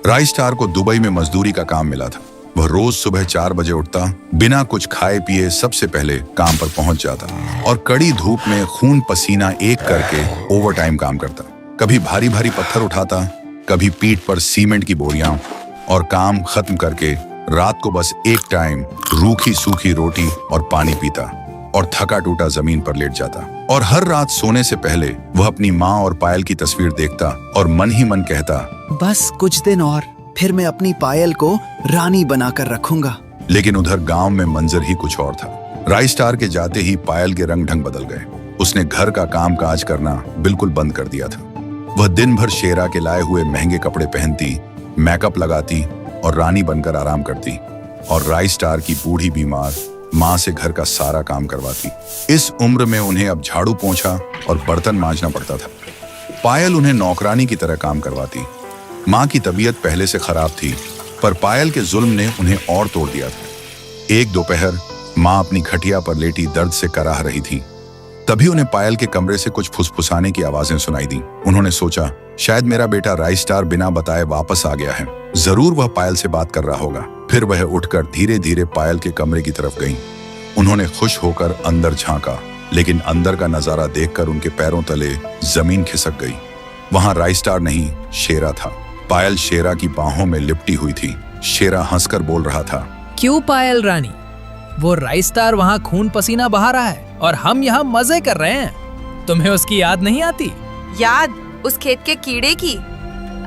Rice star को Dubai में मजदूरी का काम मिला था। वह रोज सुबह 4 बजे उठता, बिना कुछ खाए पिए सबसे पहले काम पर पहुंच जाता और कड़ी धूप में खून पसीना एक करके ओवरटाइम काम करता। कभी भारी भारी पत्थर उठाता, कभी पीठ पर सीमेंट की बोरियां, और काम खत्म करके रात को बस एक टाइम रूखी सूखी रोटी और पानी पीता और थका टूटा जमीन पर लेट जाता। और हर रात सोने से पहले वह अपनी माँ और पायल की तस्वीर देखता और मन ही मन कहता, बस कुछ दिन और, फिर मैं अपनी पायल को रानी बनाकर रखूंगा। लेकिन उधर गांव में मंजर ही कुछ और था। राइस स्टार के जाते ही पायल के रंग ढंग बदल गए। उसने घर का काम काज करना बिल्कुल बंद कर दिया था। वह दिन भर शेरा के लाए हुए महंगे कपड़े पहनती, मेकअप लगाती और रानी बनकर आराम करती, और राइस स्टार की बूढ़ी बीमार माँ से घर का सारा काम करवाती। इस उम्र में उन्हें अब झाड़ू पोंछा और बर्तन मांजना पड़ता था। पायल उन्हें नौकरानी की तरह काम करवाती। माँ की तबीयत पहले से खराब थी, पर पायल के जुल्म ने उन्हें और तोड़ दिया था। एक दोपहर माँ अपनी खटिया पर लेटी दर्द से कराह रही थी। तभी उन्हें पायल के कमरे से कुछ फुसफुसाने की आवाजें सुनाई दी। उन्होंने सोचा, शायद मेरा बेटा राइस स्टार बिना बताए वापस आ गया है। जरूर वह पायल से बात कर रहा होगा। फिर वह उठकर धीरे धीरे पायल के कमरे की तरफ गईं। उन्होंने खुश होकर अंदर झांका, लेकिन अंदर का नजारा देखकर उनके पैरों तले जमीन खिसक गई। वहां राइस स्टार नहीं, शेरा था। पायल शेरा की बाहों में लिपटी हुई थी। शेरा हंसकर बोल रहा था, क्यों पायल रानी, वो राइस स्टार वहाँ खून पसीना बहा रहा है और हम यहाँ मजे कर रहे हैं। तुम्हें उसकी याद नहीं आती? याद? उस खेत के कीड़े की?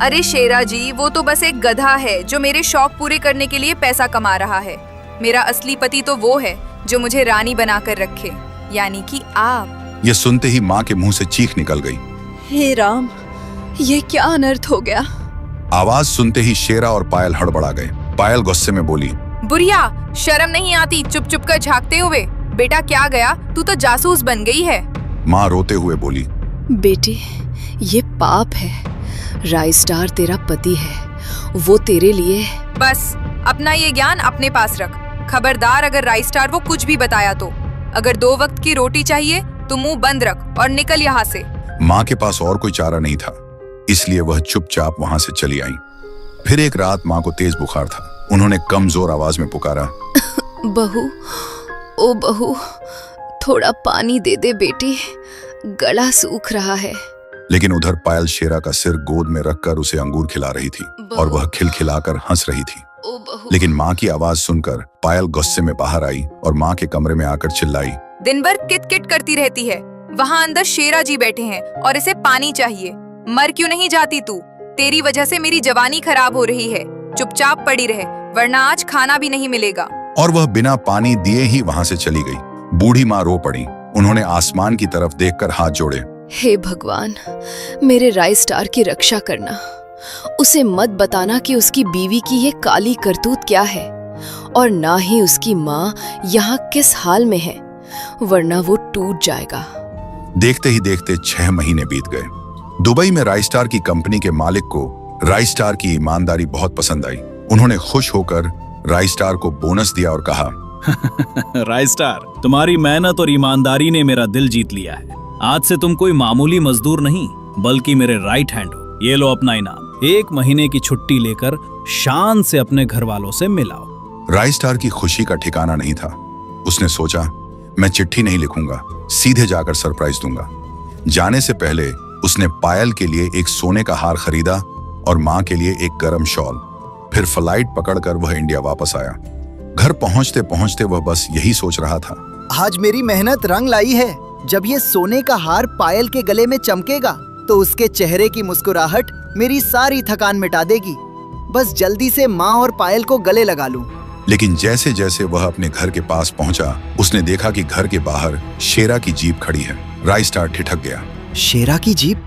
अरे शेरा जी, वो तो बस एक गधा है जो मेरे शौक पूरे करने के लिए पैसा कमा रहा है। मेरा असली पति तो वो है जो मुझे रानी बनाकर रखे, यानी कि आप। यह सुनते ही माँ के मुंह से चीख निकल गई। हे राम, ये क्या अनर्थ हो गया। आवाज सुनते ही शेरा और पायल हड़बड़ा गए। पायल गुस्से में बोली, बुढ़िया, शर्म नहीं आती चुप चुप कर झांकते हुए? बेटा क्या गया, तू तो जासूस बन गई है। माँ रोते हुए बोली, बेटी, ये पाप है। राइस स्टार तेरा पति है, वो तेरे लिए। बस अपना ये ज्ञान अपने पास रख। खबरदार अगर राइस स्टार वो कुछ भी बताया तो। अगर 2 वक्त की रोटी चाहिए तो मुंह बंद रख और निकल यहाँ से। माँ के पास और कोई चारा नहीं था, इसलिए वह चुपचाप वहां से चली आई। फिर एक रात माँ को तेज बुखार था। उन्होंने कमजोर आवाज में पुकारा, बहू, ओ बहू, थोड़ा पानी दे दे बेटी, गला सूख रहा है। लेकिन उधर पायल शेरा का सिर गोद में रखकर उसे अंगूर खिला रही थी और वह खिलखिलाकर हंस रही थी। ओ बहू। लेकिन माँ की आवाज सुनकर पायल गुस्से में बाहर आई और माँ के कमरे में आकर चिल्लाई, दिन भर किट किट करती रहती है। वहाँ अंदर शेरा जी बैठे हैं और इसे पानी चाहिए। मर क्यों नहीं जाती तू? तेरी वजह से मेरी जवानी खराब हो रही है। चुपचाप पड़ी रहे, वरना आज खाना भी नहीं मिलेगा। और वह बिना पानी दिए ही वहां से चली गई। बूढ़ी माँ रो पड़ी। उन्होंने आसमान की तरफ देखकर हाथ जोड़े, हे भगवान, मेरे राइस स्टार की रक्षा करना। उसे मत बताना कि उसकी बीवी की ये काली करतूत क्या है, और ना ही उसकी माँ यहाँ किस हाल में है, वरना वो टूट जाएगा। देखते ही देखते 6 महीने बीत गए। दुबई में राइस स्टार की कंपनी के मालिक को राइस स्टार की ईमानदारी बहुत पसंद आई। उन्होंने खुश होकर राइस स्टार को बोनस दिया और कहा, राइस स्टार, तुम्हारी मेहनत और ईमानदारी ने मेरा दिल जीत लिया है। आज से तुम कोई मामूली मजदूर नहीं, बल्कि मेरे राइट हैंड हो। ये लो अपना इनाम। 1 महीने की छुट्टी लेकर शान से अपने घर वालों से मिलाओ। राइस स्टार की खुशी का ठिकाना नहीं था। उसने सोचा, मैं चिट्ठी नहीं लिखूंगा, सीधे जाकर सरप्राइज दूंगा। जाने से पहले उसने पायल के लिए एक सोने का हार खरीदा और माँ के लिए एक गर्म शॉल। फिर फ्लाइट पकड़कर वह इंडिया वापस आया। घर पहुंचते पहुंचते वह बस यही सोच रहा था, आज मेरी मेहनत रंग लाई है। जब ये सोने का हार पायल के गले में चमकेगा तो उसके चेहरे की मुस्कुराहट मेरी सारी थकान मिटा देगी। बस जल्दी से माँ और पायल को गले लगा लूं। लेकिन जैसे जैसे वह अपने घर के पास पहुंचा, उसने देखा कि घर के बाहर शेरा की जीप खड़ी है। राइस स्टार ठिठक गया। शेरा की जीप?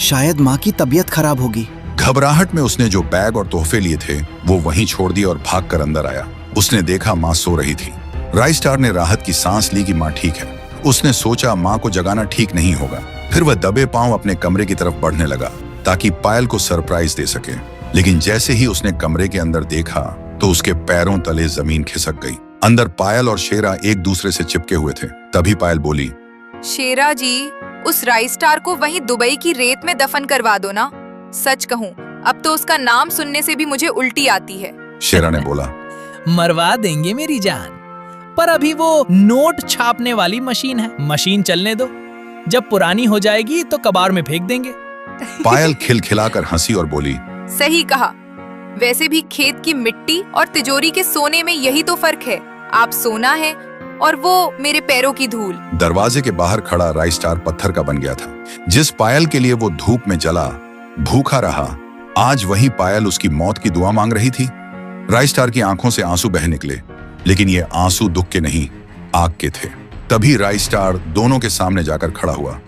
शायद माँ की तबीयत खराब होगी। घबराहट में उसने जो बैग और तोहफे लिए थे वो वहीं छोड़ दिए और भागकर अंदर आया। उसने देखा माँ सो रही थी। राइस स्टार ने राहत की सांस ली कि माँ ठीक है। उसने सोचा माँ को जगाना ठीक नहीं होगा। फिर वह दबे पांव अपने कमरे की तरफ बढ़ने लगा ताकि पायल को सरप्राइज दे सके। लेकिन जैसे ही उसने कमरे के अंदर देखा तो उसके पैरों तले जमीन खिसक गई। अंदर पायल और शेरा एक दूसरे से चिपके हुए थे। तभी पायल बोली, शेरा जी, उस राइस स्टार को वहीं दुबई की रेत में दफन करवा दो ना। सच कहूँ अब तो उसका नाम सुनने से भी मुझे उल्टी आती है। शेरा ने बोला। मरवा देंगे मेरी जान, पर अभी वो नोट छापने वाली मशीन है, मशीन चलने दो। जब पुरानी हो जाएगी तो कबाड़ में फेंक देंगे। पायल खिलखिलाकर हंसी और बोली, सही कहा। वैसे भी खेत की मिट्टी और तिजोरी के सोने में यही तो फर्क है। आप सोना है और वो मेरे पैरों की धूल। दरवाजे के बाहर खड़ा राइस्टार पत्थर का बन गया था। जिस पायल के लिए वो धूप में जला भूखा रहा, आज वही पायल उसकी मौत की दुआ मांग रही थी। राइस्टार की आंखों से आंसू बह निकले, लेकिन ये आंसू दुख के नहीं, आग के थे। तभी राइस्टार दोनों के सामने जाकर खड़ा हुआ।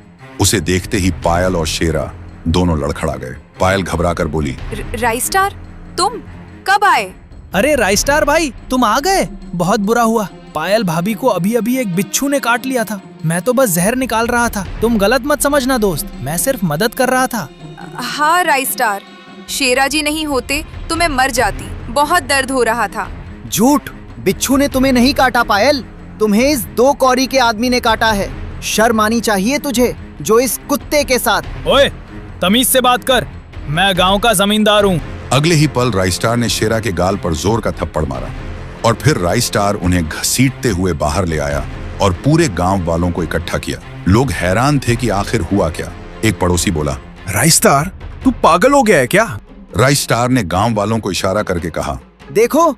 उसे देखते ही पायल और शेरा दोनों लड़खड़ा गए। पायल घबराकर बोली, राइस्टार, तुम कब आए? अरे राइस्टार भाई, तुम आ गए, बहुत बुरा हुआ। पायल भाभी को अभी अभी एक बिच्छू ने काट लिया था। मैं तो बस जहर निकाल रहा था, तुम गलत मत समझना दोस्त, मैं सिर्फ मदद कर रहा था। हाँ राइस्टार, शेरा जी नहीं होते तो मैं मर जाती, बहुत दर्द हो रहा था। झूठ, बिच्छू ने तुम्हें नहीं काटा पायल, तुम्हें इस 2 कौड़ी के आदमी ने काटा है। शर्म आनी चाहिए तुझे, जो इस कुत्ते के साथ। ओए, तमीज से बात कर, मैं गांव का जमींदार हूँ। अगले ही पल राइस्टार ने शेरा के गाल पर जोर का थप्पड़ मारा और फिर राइस्टार उन्हें घसीटते हुए बाहर ले आया और पूरे गांव वालों को इकट्ठा किया। लोग हैरान थे कि आखिर हुआ क्या। एक पड़ोसी बोला, राइस्टार, तू पागल हो गया है क्या? राइस्टार ने गांव वालों को इशारा करके कहा, देखो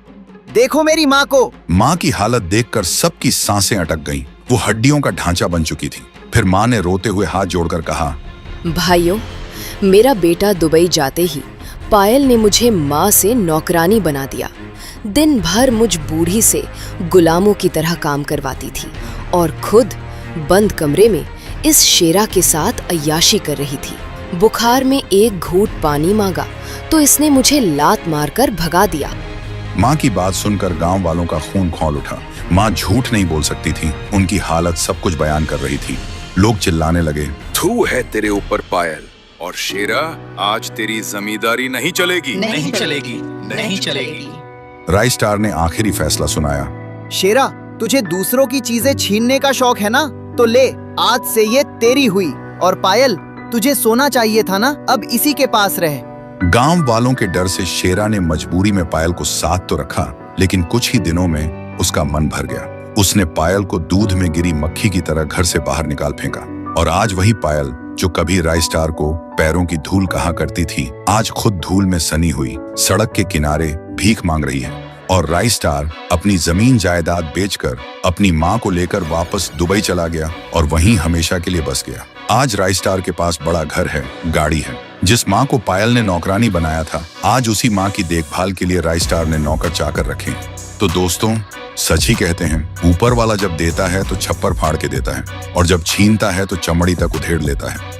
देखो मेरी माँ को। माँ की हालत देखकर सबकी सांसें अटक गईं। वो हड्डियों का ढांचा बन चुकी थी। फिर माँ ने रोते हुए हाथ जोड़कर कहा, भाइयों, मेरा बेटा दुबई जाते ही पायल ने मुझे माँ से नौकरानी बना दिया। दिन भर मुझ बूढ़ी से गुलामों की तरह काम करवाती थी और खुद बंद कमरे में इस शेरा के साथ अय्याशी कर रही थी। बुखार में एक घूंट पानी मांगा तो इसने मुझे लात मारकर भगा दिया। माँ की बात सुनकर गांव वालों का खून खौल उठा। माँ झूठ नहीं बोल सकती थी, उनकी हालत सब कुछ बयान कर रही थी। लोग चिल्लाने लगे, थू है तेरे ऊपर पायल, और शेरा आज तेरी जमींदारी नहीं चलेगी। नहीं चलेगी, नहीं चलेगी। राइस्टार ने आखिरी फैसला सुनाया, शेरा, तुझे दूसरों की चीजें छीनने का शौक है ना, तो ले, आज से ये तेरी हुई। और पायल, तुझे सोना चाहिए था ना, अब इसी के पास रह। गांव वालों के डर से शेरा ने मजबूरी में पायल को साथ तो रखा, लेकिन कुछ ही दिनों में उसका मन भर गया। उसने पायल को दूध में गिरी मक्खी की तरह घर से बाहर निकाल फेंका। और आज वही पायल जो कभी राइस्टार को पैरों की धूल कहा करती थी, आज खुद धूल में सनी हुई सड़क के किनारे भीख मांग रही है। और राइस्टार अपनी जमीन जायदाद बेचकर अपनी माँ को लेकर वापस दुबई चला गया और वहीं हमेशा के लिए बस गया। आज राइस्टार के पास बड़ा घर है, गाड़ी है। जिस माँ को पायल ने नौकरानी बनाया था, आज उसी माँ की देखभाल के लिए राइस्टार ने नौकर चाकर रखे। तो दोस्तों, सच ही कहते हैं, ऊपर वाला जब देता है तो छप्पर फाड़ के देता है, और जब छीनता है तो चमड़ी तक उधेड़ लेता है।